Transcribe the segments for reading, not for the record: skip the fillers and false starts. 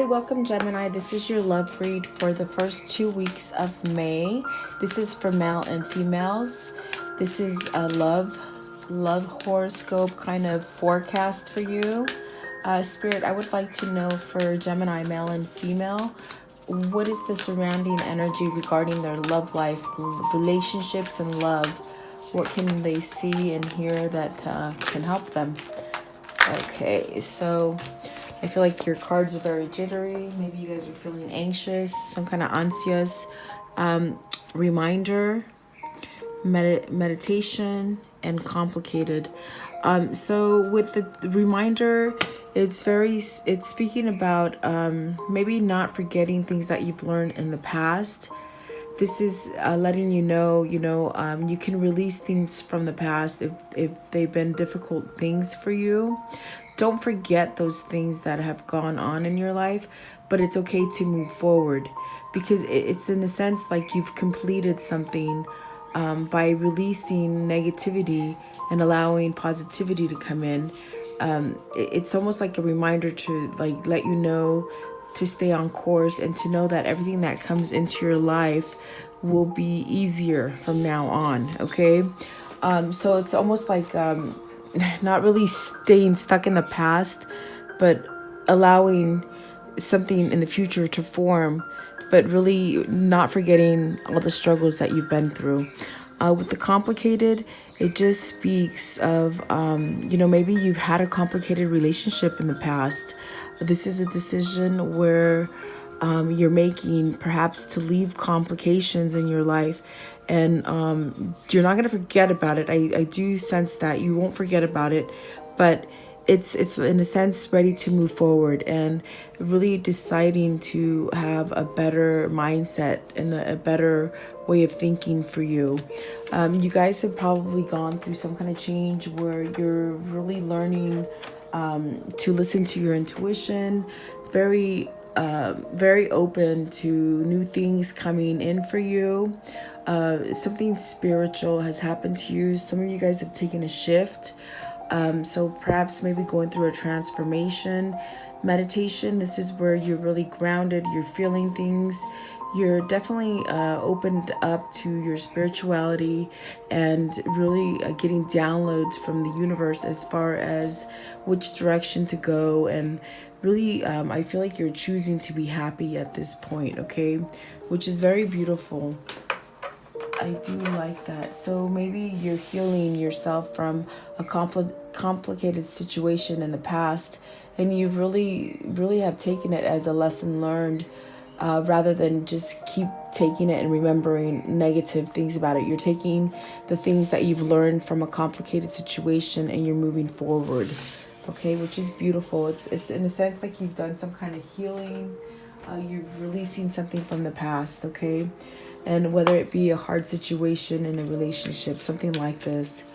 Hi, welcome Gemini. This is your love read for the first 2 weeks of May. This is for male and females. This is a love horoscope kind of forecast for you. Spirit, I would like to know for Gemini, male and female, what is the surrounding energy regarding their love life, relationships, and love? What can they see and hear that can help them? Okay, so I feel like your cards are very jittery. Maybe you guys are feeling anxious, some kind of anxious. Reminder, meditation, and complicated. So with the reminder, it's speaking about maybe not forgetting things that you've learned in the past. This is letting you know, you can release things from the past if they've been difficult things for you. Don't forget those things that have gone on in your life, but it's okay to move forward because it's in a sense like you've completed something by releasing negativity and allowing positivity to come in. It's almost like a reminder to like let you know to stay on course and to know that everything that comes into your life will be easier from now on. Okay, so it's almost like not really staying stuck in the past, but allowing something in the future to form, but really not forgetting all the struggles that you've been through. With the complicated, it just speaks of, maybe you've had a complicated relationship in the past. This is a decision where you're making perhaps to leave complications in your life, and you're not going to forget about it. I do sense that you won't forget about it, but it's in a sense ready to move forward and really deciding to have a better mindset and a better way of thinking for you. You guys have probably gone through some kind of change where you're really learning to listen to your intuition, very open to new things coming in for you. Something spiritual has happened to you. Some of you guys have taken a shift. So perhaps maybe going through a transformation. Meditation, this is where you're really grounded, you're feeling things. You're definitely opened up to your spirituality and really getting downloads from the universe as far as which direction to go. And really, I feel like you're choosing to be happy at this point, okay? Which is very beautiful. I do like that. So maybe you're healing yourself from a complicated situation in the past, and you really have taken it as a lesson learned, rather than just keep taking it and remembering negative things about it. You're taking the things that you've learned from a complicated situation and you're moving forward, okay, which is beautiful. It's in a sense like you've done some kind of healing. You're releasing something from the past, okay? And whether it be a hard situation in a relationship, something like this.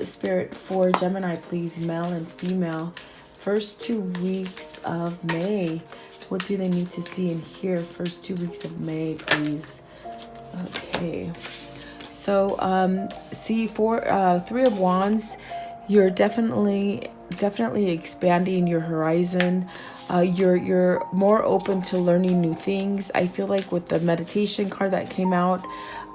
Spirit, for Gemini, please, male and female, first 2 weeks of May. What do they need to see and hear first 2 weeks of May, please? Okay. So, see, for Three of Wands, you're definitely expanding your horizon. You're more open to learning new things. I feel like with the meditation card that came out,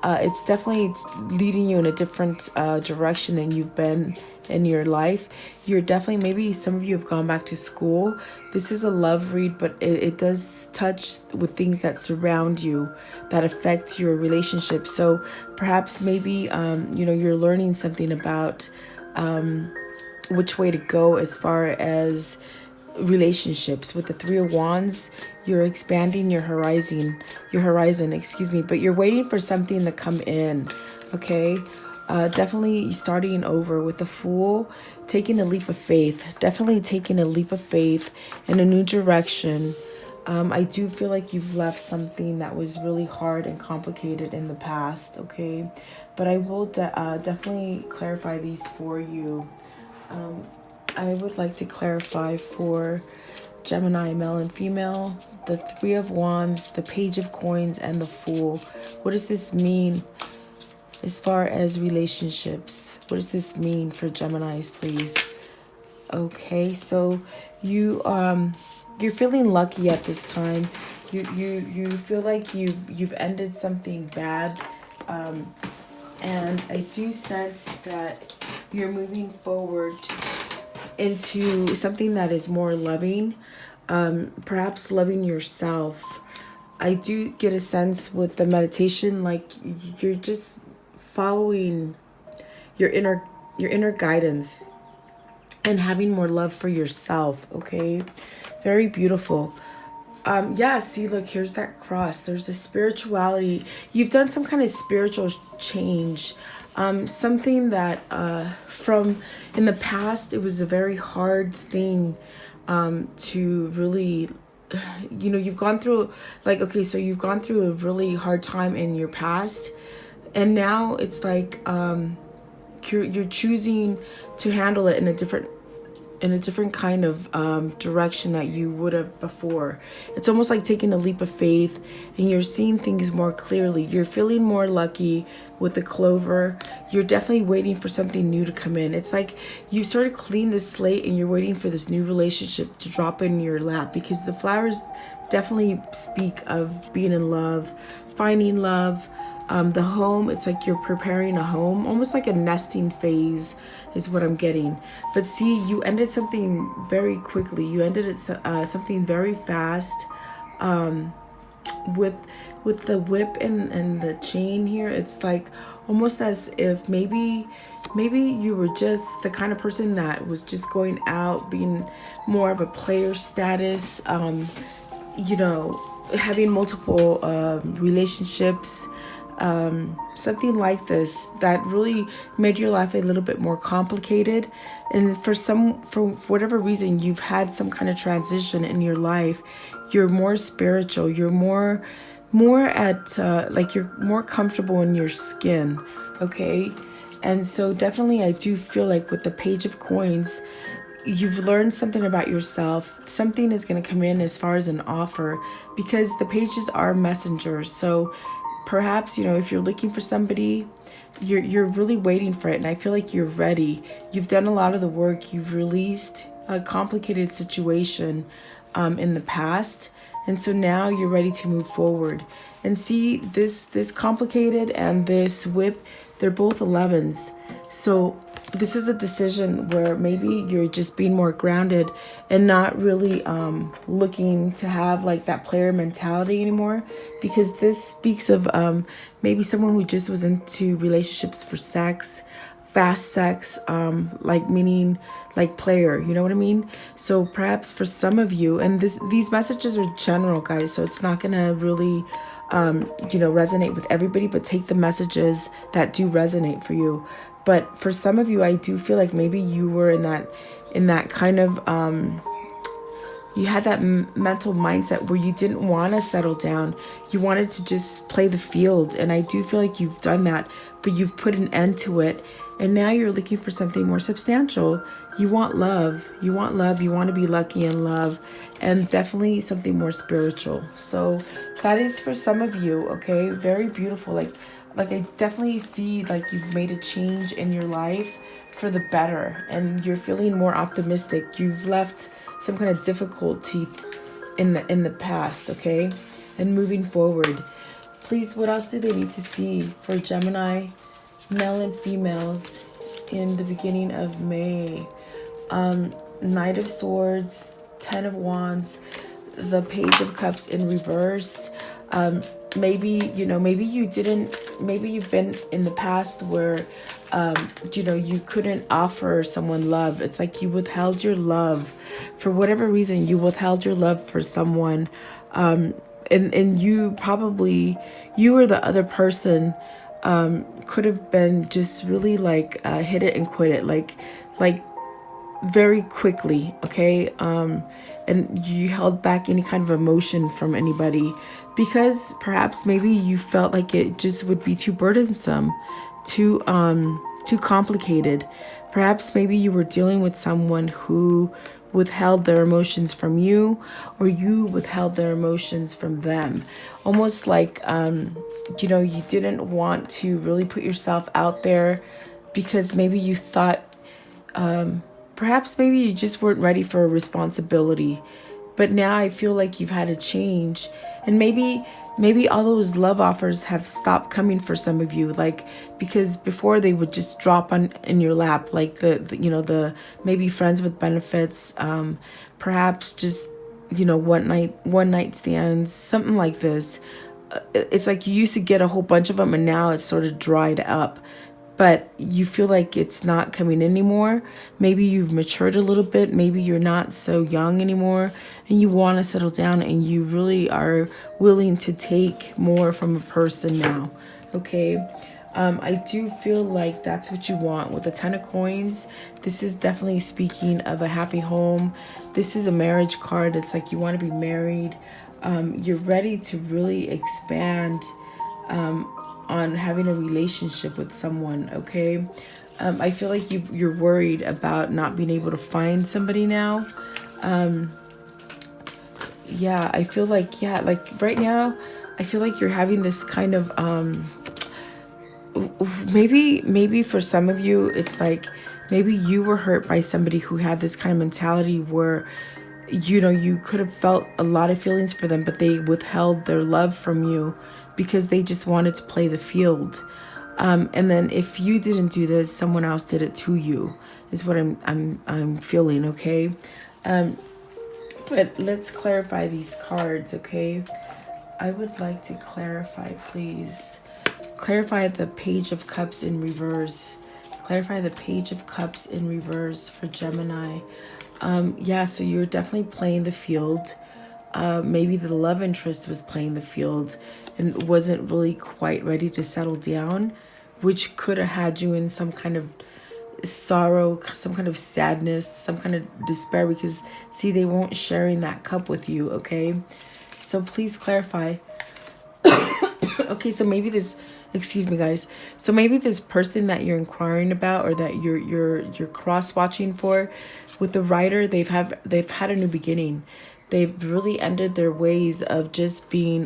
it's definitely leading you in a different direction than you've been in your life. You're definitely, maybe some of you have gone back to school. This is a love read, but it does touch with things that surround you, that affect your relationship. So perhaps maybe, you're learning something about which way to go as far as relationships. With the Three of Wands, you're expanding your horizon, but you're waiting for something to come in, okay? Definitely starting over. With the Fool, taking a leap of faith, definitely taking a leap of faith in a new direction. I do feel like you've left something that was really hard and complicated in the past, okay? But I will definitely clarify these for you. I would like to clarify for Gemini, male and female, the Three of Wands, the Page of Coins, and the Fool. What does this mean as far as relationships? What does this mean for Geminis, please? Okay, so you you're feeling lucky at this time. You feel like you've ended something bad, and I do sense that you're moving forward into something that is more loving, perhaps loving yourself. I do get a sense with the meditation, like you're just following your inner guidance and having more love for yourself. Okay, very beautiful. Yeah, see, look, here's that cross. There's a spirituality. You've done some kind of spiritual change. Something that from in the past, it was a very hard thing to really, you've gone through, like, okay, so you've gone through a really hard time in your past. And now it's like you're choosing to handle it in a different kind of direction that you would have before. It's almost like taking a leap of faith, and you're seeing things more clearly. You're feeling more lucky with the clover. You're definitely waiting for something new to come in. It's like you sort of clean the slate and you're waiting for this new relationship to drop in your lap, because the flowers definitely speak of being in love, finding love. The home, it's like you're preparing a home, almost like a nesting phase is what I'm getting. But see, you ended something very quickly. You ended it something very fast. With the whip and the chain here, it's like almost as if maybe you were just the kind of person that was just going out, being more of a player status, having multiple relationships, something like this that really made your life a little bit more complicated. And for whatever reason, you've had some kind of transition in your life. You're more spiritual. You're more at like you're more comfortable in your skin. Okay. And so definitely I do feel like with the Page of Coins, you've learned something about yourself. Something is going to come in as far as an offer, because the pages are messengers. So perhaps, if you're looking for somebody, you're really waiting for it. And I feel like you're ready. You've done a lot of the work. You've released a complicated situation in the past. And so now you're ready to move forward. And see, this complicated and this whip, they're both 11s. So this is a decision where maybe you're just being more grounded and not really looking to have like that player mentality anymore, because this speaks of maybe someone who just was into relationships for sex, fast sex, like meaning like player, you know what I mean? So perhaps for some of you, and these messages are general, guys, so it's not gonna really resonate with everybody, but take the messages that do resonate for you. But for some of you, I do feel like maybe you were in that kind of you had that mental mindset where you didn't want to settle down. You wanted to just play the field. And I do feel like you've done that, but you've put an end to it. And now you're looking for something more substantial. You want love. You want love. You want to be lucky in love, and definitely something more spiritual. So that is for some of you. Okay. Very beautiful. Like I definitely see like you've made a change in your life for the better, and you're feeling more optimistic. You've left some kind of difficulty in the past, okay? And moving forward. Please, what else do they need to see for Gemini, male and females, in the beginning of May? Knight of Swords, Ten of Wands, the Page of Cups in reverse. Maybe you've been in the past where you couldn't offer someone love. It's like you withheld your love for whatever reason. You withheld your love for someone, and you or the other person could have been just really like hit it and quit it, like very quickly, okay? And you held back any kind of emotion from anybody because perhaps maybe you felt like it just would be too burdensome, too complicated. Perhaps maybe you were dealing with someone who withheld their emotions from you, or you withheld their emotions from them. Almost like, you didn't want to really put yourself out there because maybe you thought, perhaps maybe you just weren't ready for a responsibility, but now I feel like you've had a change, and maybe all those love offers have stopped coming for some of you, like, because before they would just drop on in your lap, like the you know, the maybe friends with benefits, perhaps just, you know, one night stands, something like this. It's like you used to get a whole bunch of them, and now it's sort of dried up, but you feel like it's not coming anymore. Maybe you've matured a little bit. Maybe you're not so young anymore, and you want to settle down, and you really are willing to take more from a person now. Okay. I do feel like that's what you want with the 10 of coins. This is definitely speaking of a happy home. This is a marriage card. It's like you want to be married. You're ready to really expand on having a relationship with someone. Okay. I feel like you're worried about not being able to find somebody now. Yeah, I feel like, yeah, like right now, I feel like you're having this kind of, maybe for some of you, it's like, maybe you were hurt by somebody who had this kind of mentality where, you know, you could have felt a lot of feelings for them, but they withheld their love from you because they just wanted to play the field. And then if you didn't do this, someone else did it to you, is what I'm feeling. Okay. But let's clarify these cards. Okay. I would like to clarify, please. Clarify the Page of Cups in reverse. Clarify the Page of Cups in reverse for Gemini. Yeah, so you're definitely playing the field. Maybe the love interest was playing the field and wasn't really quite ready to settle down, which could have had you in some kind of sorrow, some kind of sadness, some kind of despair, because see, they weren't sharing that cup with you. Okay, so please clarify. Okay, so maybe this, excuse me guys, so maybe this person that you're inquiring about, or that you're cross watching for, with the writer, they've had a new beginning. They've really ended their ways of just being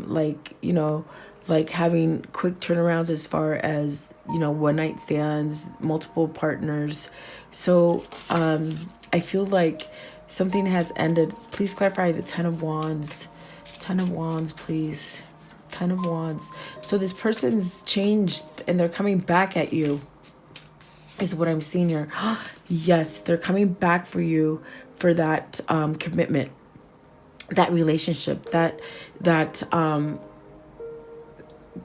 like, you know, like having quick turnarounds as far as, you know, one night stands, multiple partners. So I feel like something has ended. Please clarify the 10 of Wands. 10 of Wands, please. 10 of Wands. So this person's changed and they're coming back at you, is what I'm seeing here. Yes, they're coming back for you for that commitment, that relationship, that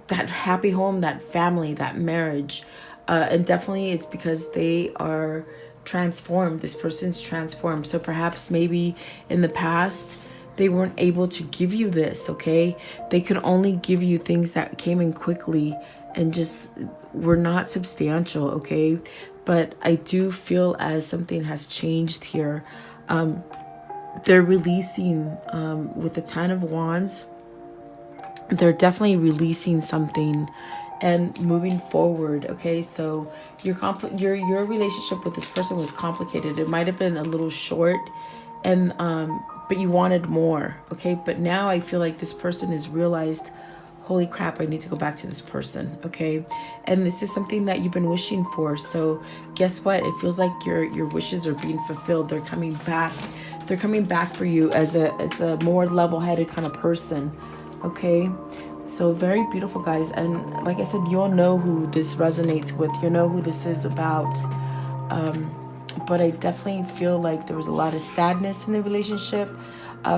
happy home, that family, that marriage. And definitely it's because they are transformed. This person's transformed. So perhaps maybe in the past they weren't able to give you this. Okay, they could only give you things that came in quickly and just were not substantial. Okay, but I do feel as something has changed here. They're releasing with the 10 of Wands. They're definitely releasing something and moving forward. Okay, so your relationship with this person was complicated. It might have been a little short, and but you wanted more. Okay, but now I feel like this person has realized, holy crap, I need to go back to this person. Okay, and this is something that you've been wishing for. So guess what? It feels like your wishes are being fulfilled. They're coming back. They're coming back for you as a more level-headed kind of person. Okay, so very beautiful, guys. And like I said, you'll know who this resonates with. You'll know who this is about. But I definitely feel like there was a lot of sadness in the relationship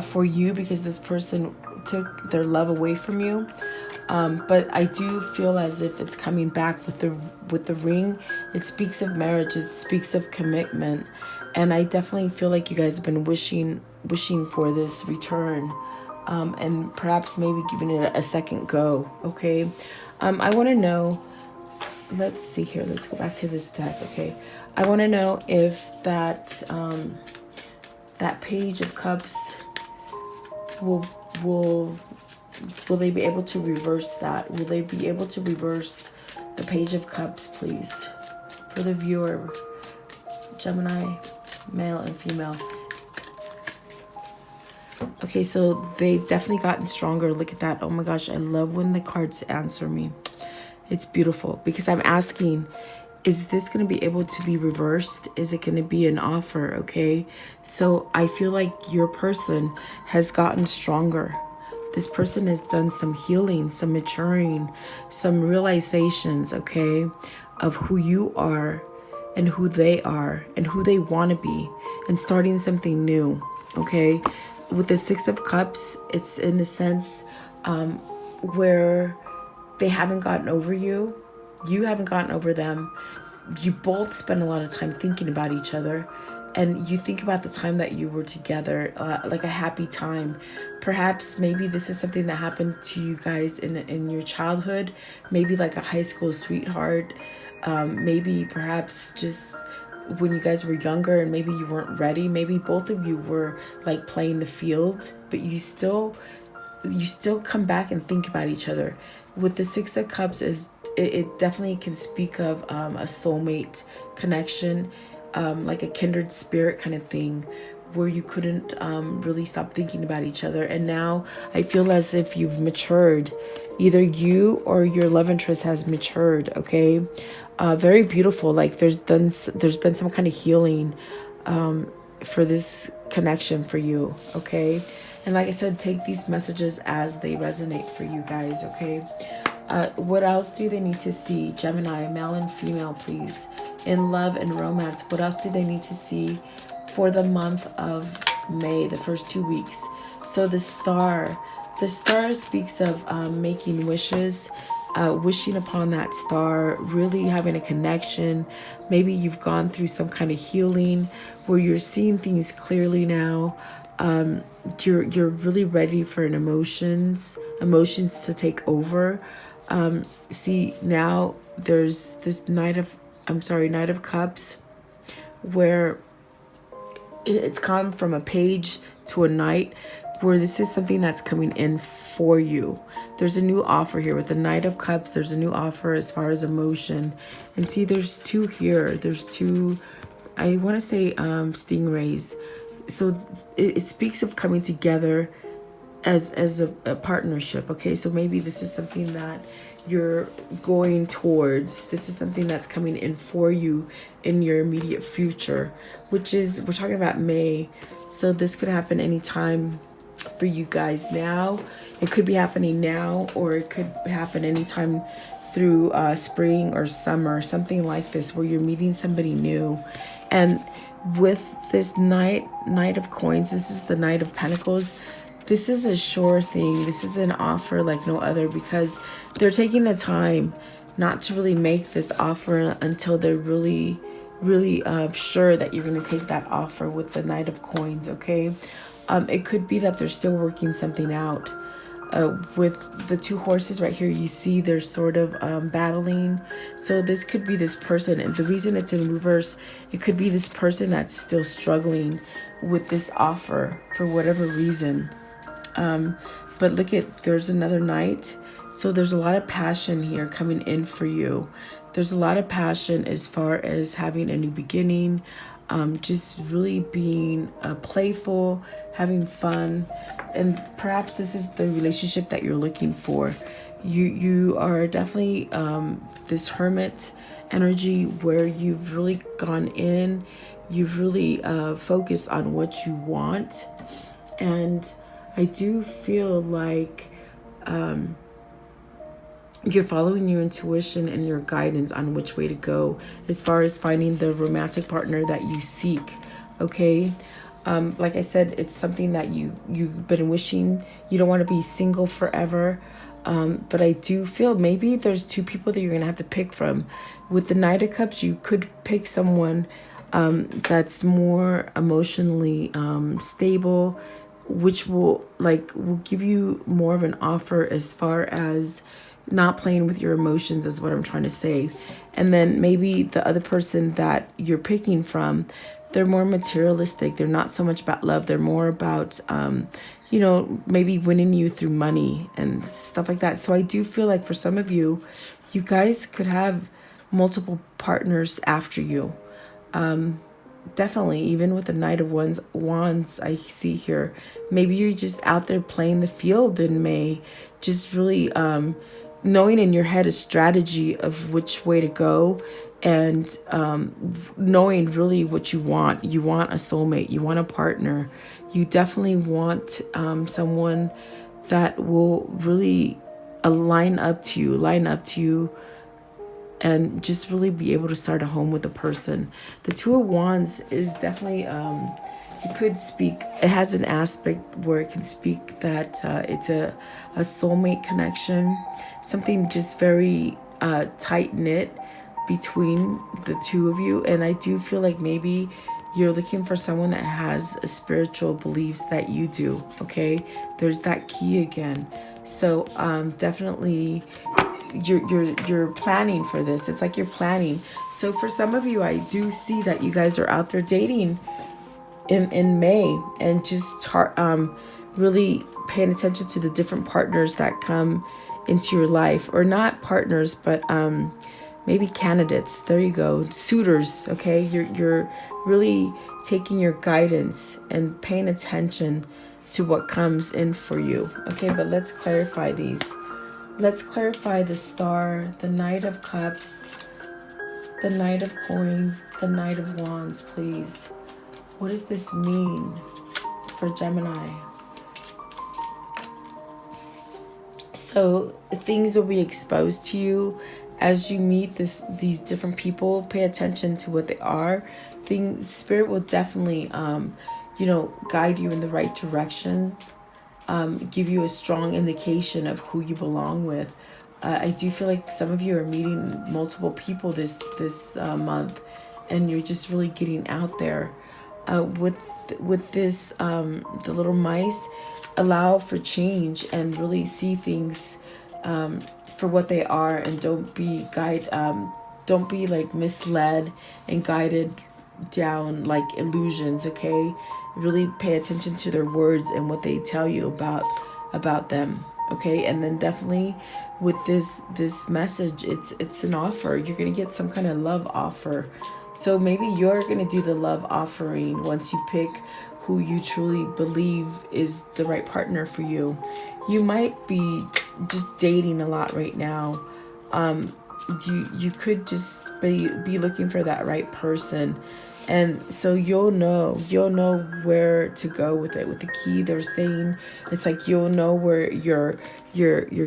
for you, because this person took their love away from you. But I do feel as if it's coming back with the ring. It speaks of marriage. It speaks of commitment. And I definitely feel like you guys have been wishing for this return. And perhaps maybe giving it a second go. Okay. I want to know, let's see here. Let's go back to this deck. Okay. I want to know if that Page of Cups will they be able to reverse that? Will they be able to reverse the Page of Cups, please? For the viewer, Gemini, male and female. Okay, so they've definitely gotten stronger. Look at that. Oh my gosh, I love when the cards answer me. It's beautiful, because I'm asking, is this going to be able to be reversed? Is it going to be an offer? Okay. So I feel like your person has gotten stronger. This person has done some healing, some maturing, some realizations, okay, of who you are and who they are and who they want to be, and starting something new, okay? With the Six of Cups, it's in a sense where they haven't gotten over you. You haven't gotten over them. You both spend a lot of time thinking about each other, and you think about the time that you were together, like a happy time. Perhaps maybe this is something that happened to you guys in your childhood, maybe like a high school sweetheart, maybe perhaps just when you guys were younger and maybe you weren't ready. Maybe both of you were like playing the field, but you still come back and think about each other. With the Six of Cups, it definitely can speak of a soulmate connection, like a kindred spirit kind of thing, where you couldn't really stop thinking about each other. And now I feel as if you've matured. Either you or your love interest has matured, okay? Very beautiful. Like there's been some kind of healing for this connection for you, okay? And like I said, take these messages as they resonate for you guys, okay? What else do they need to see? Gemini, male and female, please. In love and romance, what else do they need to see for the month of May, the first 2 weeks? So the star speaks of making wishes, wishing upon that star, really having a connection. Maybe you've gone through some kind of healing where you're seeing things clearly now. You're really ready for an emotions to take over. See, now there's this Knight of Cups, where it's come from a page to a knight, where this is something that's coming in for you. There's a new offer here with the Knight of Cups. There's a new offer as far as emotion. And see, there's two here. There's two, I want to say stingrays. So it speaks of coming together as a partnership, okay? So maybe this is something that you're going towards. This is something that's coming in for you in your immediate future, which is, we're talking about May. So this could happen anytime for you guys now. It could be happening now, or it could happen anytime through spring or summer, something like this, where you're meeting somebody new. And with this Knight of Coins, this is the Knight of Pentacles. This is a sure thing. This is an offer like no other, because they're taking the time not to really make this offer until they're really sure that you're going to take that offer with the Knight of Coins, okay? It could be that they're still working something out. With the two horses right here, you see they're sort of battling. So this could be this person, and the reason it's in reverse, it could be this person that's still struggling with this offer for whatever reason. But look at, there's another Knight. So there's a lot of passion here coming in for you. There's a lot of passion as far as having a new beginning, just really being playful, having fun. And perhaps this is the relationship that you're looking for. You are definitely this hermit energy, where you've really gone in, you've really focused on what you want. And I do feel like you're following your intuition and your guidance on which way to go as far as finding the romantic partner that you seek, okay? Like I said, it's something that you've been wishing. You don't want to be single forever. But I do feel maybe there's two people that you're going to have to pick from. With the Knight of Cups, you could pick someone that's more emotionally stable, which will give you more of an offer as far as not playing with your emotions, is what I'm trying to say. And then maybe the other person that you're picking from, they're more materialistic. They're not so much about love. They're more about, maybe winning you through money and stuff like that. So I do feel like for some of you, you guys could have multiple partners after you. Definitely, even with the Knight of Wands, I see here. Maybe you're just out there playing the field in May, just really knowing in your head a strategy of which way to go, and knowing really what you want. You want a soulmate, you want a partner, you definitely want someone that will really line up to you, and just really be able to start a home with a person. The Two of Wands is definitely, it could speak, it has an aspect where it can speak that it's a soulmate connection, something just very tight knit between the two of you. And I do feel like maybe you're looking for someone that has a spiritual beliefs that you do. Okay, there's that key again. So definitely you're planning for this. It's like you're planning. So for some of you, I do see that you guys are out there dating in May, and just really paying attention to the different partners that come into your life, or not partners, but maybe candidates. There you go, suitors. Okay, you're really taking your guidance and paying attention to what comes in for you. Okay, but let's clarify these. Let's clarify the Star, the Knight of Cups, the Knight of Coins, the Knight of Wands, please. What does this mean for Gemini? So things will be exposed to you as you meet these different people. Pay attention to what they are. Spirit will definitely, guide you in the right direction. Give you a strong indication of who you belong with. I do feel like some of you are meeting multiple people this month, and you're just really getting out there. With this, the little mice, allow for change and really see things for what they are, and don't be like misled and guided down like illusions. Okay, really pay attention to their words and what they tell you about them. Okay, and then definitely with this message, it's an offer. You're gonna get some kind of love offer. So maybe you're gonna do the love offering once you pick who you truly believe is the right partner for you. You might be just dating a lot right now. You could just be looking for that right person. And so you'll know where to go with it. With the key, they're saying it's like you'll know where your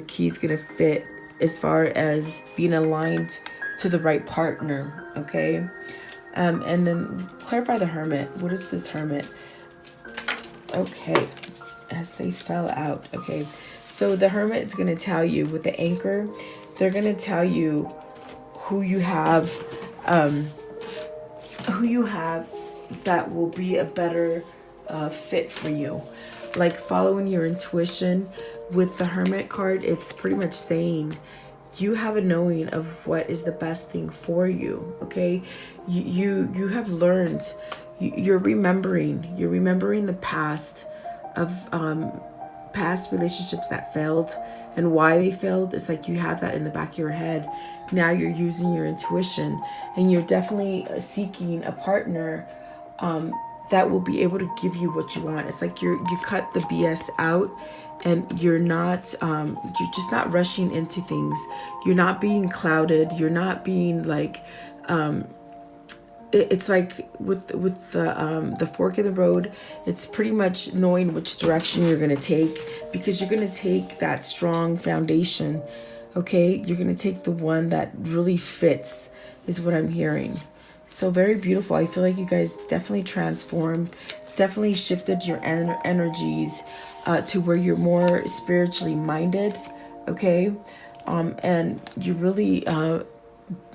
key's gonna fit as far as being aligned to the right partner. Okay, and then clarify the Hermit. What is this Hermit? Okay, as they fell out. Okay, so the Hermit is gonna tell you with the Anchor. They're gonna tell you who you have that will be a better fit for you. Like following your intuition. With the Hermit card, it's pretty much saying you have a knowing of what is the best thing for you. Okay, you have learned. You're remembering the past of past relationships that failed and why they failed. It's like you have that in the back of your head. Now you're using your intuition, and you're definitely seeking a partner that will be able to give you what you want. It's like you cut the BS out, and you're just not rushing into things. You're not being clouded. You're not being like it's like with the fork in the road. It's pretty much knowing which direction you're going to take, because you're going to take that strong foundation. Okay, you're going to take the one that really fits, is what I'm hearing. So very beautiful. I feel like you guys definitely transformed, definitely shifted your energies to where you're more spiritually minded. Okay, and you really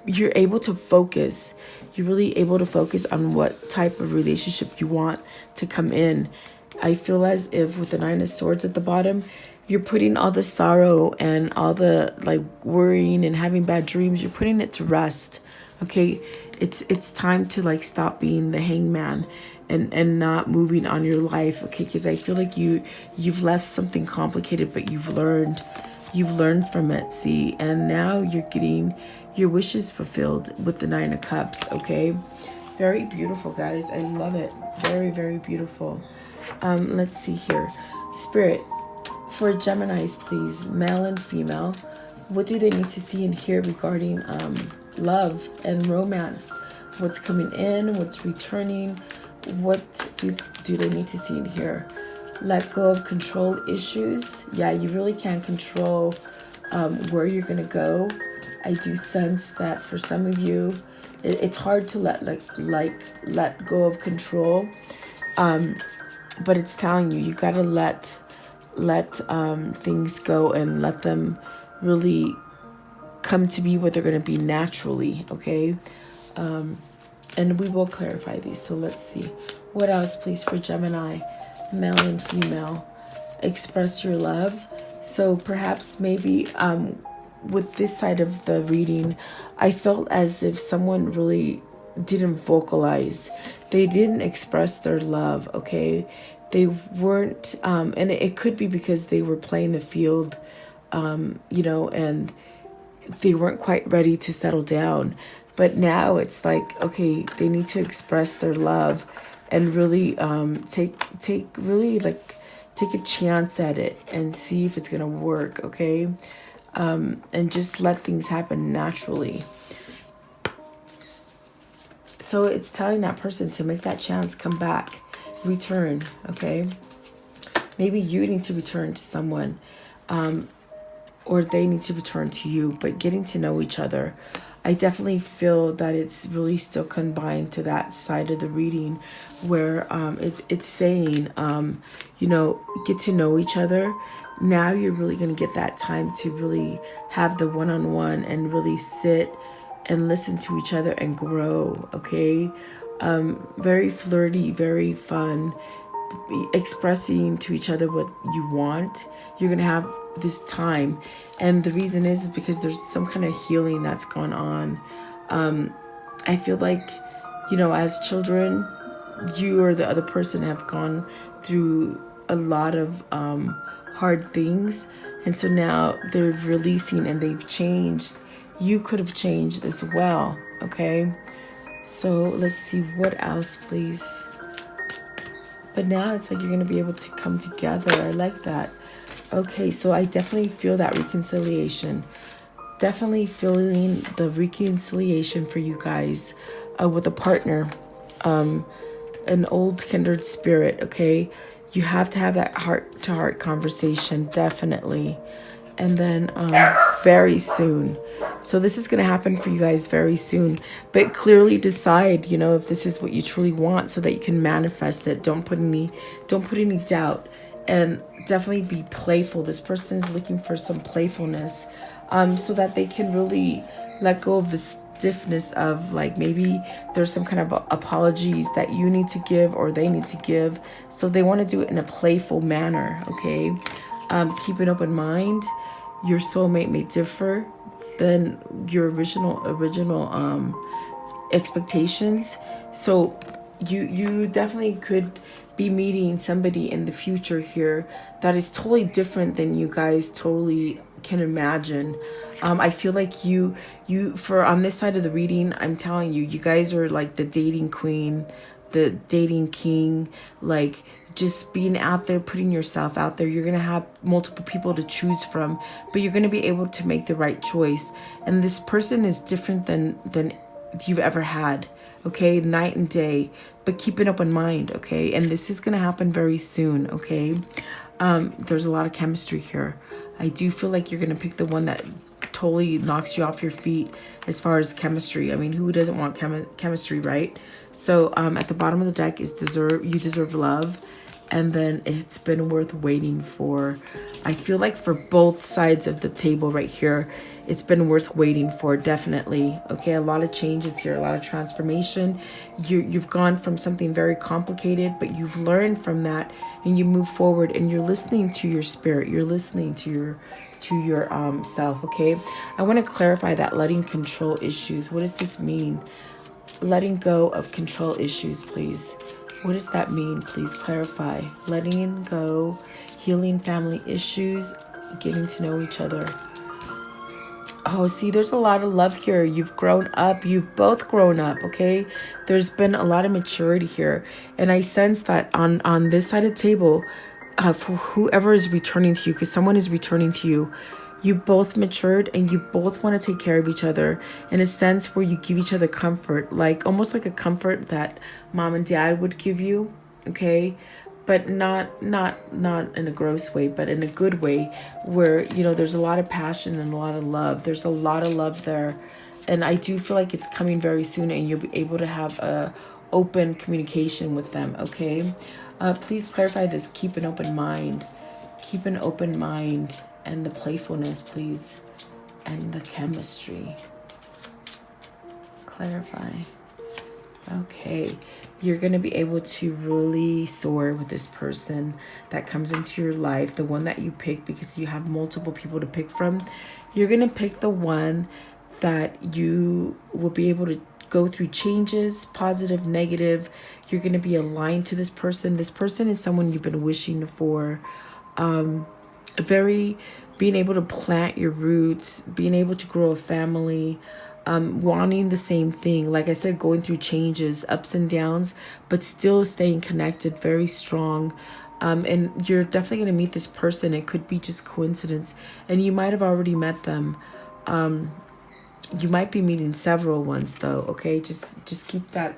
you're able to focus. You're really able to focus on what type of relationship you want to come in. I feel as if with the Nine of Swords at the bottom, you're putting all the sorrow and all the like worrying and having bad dreams, you're putting it to rest. Okay, it's time to like stop being the hangman and not moving on your life. Okay, because I feel like you've left something complicated, but you've learned from it. See, and now you're getting your wishes fulfilled with the Nine of Cups. Okay, very beautiful, guys. I love it. Very, very beautiful. Let's see here. Spirit, for Geminis, please, male and female, what do they need to see and hear regarding love and romance. What's coming in, what's returning, what do they need to see and hear? Let go of control issues. Yeah, you really can't control where you're going to go. I do sense that for some of you, it's hard to let go of control. But it's telling you, you got to let things go and let them really come to be what they're going to be naturally, okay? And we will clarify these. So let's see. What else, please, for Gemini, male and female? Express your love. So perhaps maybe with this side of the reading, I felt as if someone really didn't vocalize. They didn't express their love, okay? They weren't, and it could be because they were playing the field, and they weren't quite ready to settle down. But now it's like, okay, they need to express their love and really take a chance at it and see if it's gonna work, okay? And just let things happen naturally. So it's telling that person to make that chance, come back, return, okay? Maybe you need to return to someone, or they need to return to you, but getting to know each other. I definitely feel that it's really still combined to that side of the reading where it's saying, get to know each other. Now you're really going to get that time to really have the one-on-one and really sit and listen to each other and grow, okay? Very flirty, very fun, expressing to each other what you want. You're going to have this time. And the reason is because there's some kind of healing that's gone on. I feel like, as children, you or the other person have gone through a lot of hard things. And so now they're releasing and they've changed. You could have changed as well, okay? So let's see, what else, please? But now it's like you're going to be able to come together. I like that. Okay, so I definitely feel that reconciliation. Definitely feeling the reconciliation for you guys with a partner, an old kindred spirit, okay? You have to have that heart-to-heart conversation, definitely. And then very soon. So this is going to happen for you guys very soon. But clearly decide, if this is what you truly want so that you can manifest it. Don't put any doubt. And definitely be playful. This person is looking for some playfulness so that they can really let go of the stiffness of, like, maybe there's some kind of apologies that you need to give or they need to give. So they want to do it in a playful manner, okay? Keep an open mind. Your soulmate may differ than your original expectations. So you definitely could be meeting somebody in the future here that is totally different than you guys totally can imagine. I feel like you on this side of the reading, I'm telling you, you guys are like the dating queen, the dating king, like just being out there, putting yourself out there. You're going to have multiple people to choose from, but you're going to be able to make the right choice. And this person is different than you've ever had. Okay, night and day, but keep an open mind, okay? And this is gonna happen very soon, okay? There's a lot of chemistry here. I do feel like you're gonna pick the one that totally knocks you off your feet as far as chemistry. I mean, who doesn't want chemistry, right? So at the bottom of the deck is you deserve love. And then it's been worth waiting for. I feel like for both sides of the table right here, it's been worth waiting for, definitely. Okay, a lot of changes here, a lot of transformation. You've gone from something very complicated, but you've learned from that and you move forward and you're listening to your spirit. You're listening to your self, okay? I want to clarify that letting control issues. What does this mean? Letting go of control issues, please. What does that mean? Please clarify. Letting go, healing family issues, getting to know each other. Oh, see, there's a lot of love here. You've grown up. You've both grown up, okay? There's been a lot of maturity here. And I sense that on this side of the table, for whoever is returning to you, because someone is returning to you, You both matured and you both want to take care of each other in a sense where you give each other comfort, like almost like a comfort that mom and dad would give you, okay? But not in a gross way, but in a good way, where, you know, there's a lot of passion and a lot of love. There's a lot of love there. And I do feel like it's coming very soon, and you'll be able to have a open communication with them, okay? Please clarify this. Keep an open mind. Keep an open mind, and the playfulness, please, and the chemistry. Clarify. Okay, you're going to be able to really soar with this person that comes into your life, the one that you pick, because you have multiple people to pick from. You're going to pick the one that you will be able to go through changes, positive, negative. You're going to be aligned to this person. This person is someone you've been wishing for. Very being able to plant your roots, being able to grow a family, wanting the same thing. Like I said, going through changes, ups and downs, but still staying connected, very strong. And you're definitely going to meet this person. It could be just coincidence, and you might have already met them. You might be meeting several ones though, okay? Just keep that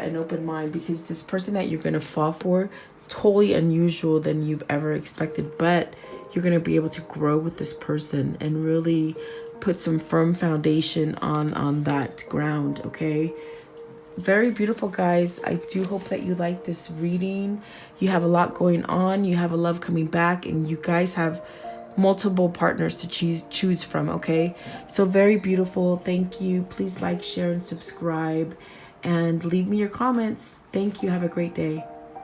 an open mind, because this person that you're going to fall for, totally unusual than you've ever expected, but you're going to be able to grow with this person and really put some firm foundation on that ground, okay? Very beautiful, guys. I do hope that you like this reading. You have a lot going on. You have a love coming back, and you guys have multiple partners to choose from, okay? So very beautiful. Thank you. Please like, share, and subscribe, and leave me your comments. Thank you. Have a great day.